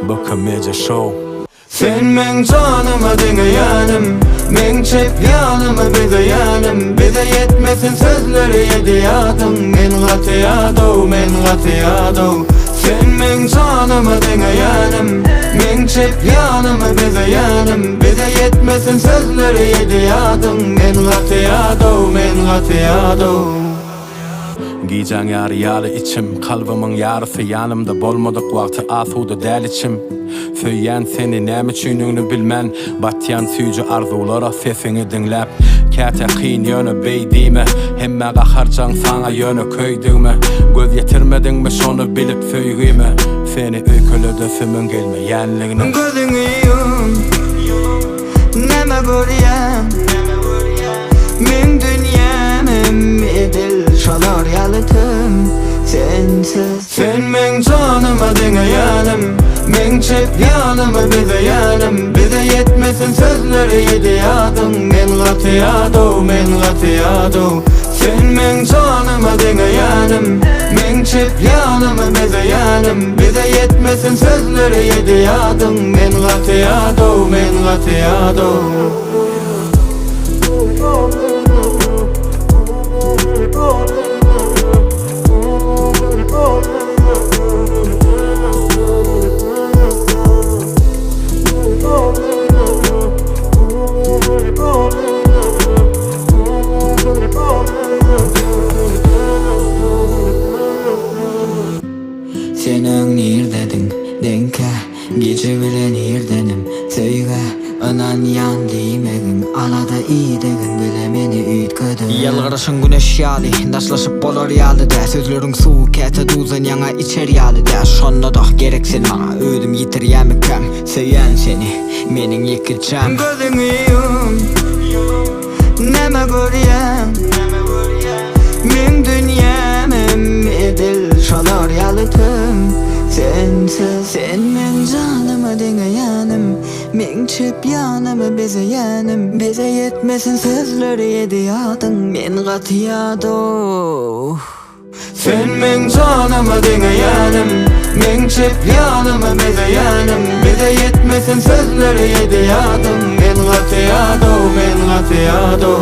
Bakamaca Show. Sen men canıma dinleyenim, men çep yanıma bideyenim. Bize yetmesin sözleri yediyadım. Men gatiyado, men gatiyado. Sen men canıma dinleyenim, men çep yanıma bideyenim. Bize yetmesin sözleri yediyadım. Men gatiyado, men gatiyado. Giycan yarı yarı içim, kalbımın yarısı yanımda. Bolmadık vakti asuda del içim. Söyyen seni näme üçünüňni bilmen. Batyan süýjü arzulara sesini dinläp. Käte qyn ýöne beýdime, hemme gaharjaň saňa ýöne köýdüme. Göz ýetirmediňmi şonu bilip söýgüme. Seni öýkelede sümün gelmeýänligini. Gözüňi yum, näme görýän? Men dünýäm edil şolar ýalytym sensiz. Sen men canıma dinleyenim, men çep yanıma bideyenim. Bize yetmesin sözleri yediyadım. Men gatiyado, men gatiyado. Sen men canıma dinleyenim, men çep yanıma bideyenim. Bize yetmesin sözleri yediyadım. Men gatiyado, men gatiyado. Senin nirdedim, denke, gece bilen irdenim. Söyle, anan yan diýmegin, alada iýdegin, bile meni üýtgedin. Ýalgyryşyň güneş ýaly, daşlaşyp bolar ýalyda. Sözleriň suw käte duzan ýaňa içer ýalyda. Şonda da gereksin maňa, ödüm ýitirýämikem. Söýän seni, meniň ýekilçäm. Gözüňi yum, näme görýän? Men dünýäm edil şolar ýalytym sensiz. Sen men canıma dinleyenim, men çep yanıma bizeyenim. Bize yetmesin sözleri yediyadım. Men gatiyado. Sen men canıma dinleyenim, men çep yanıma bizeyenim. Bize yetmesin sözleri yediyadım. Men gatiyado, men gatiyado.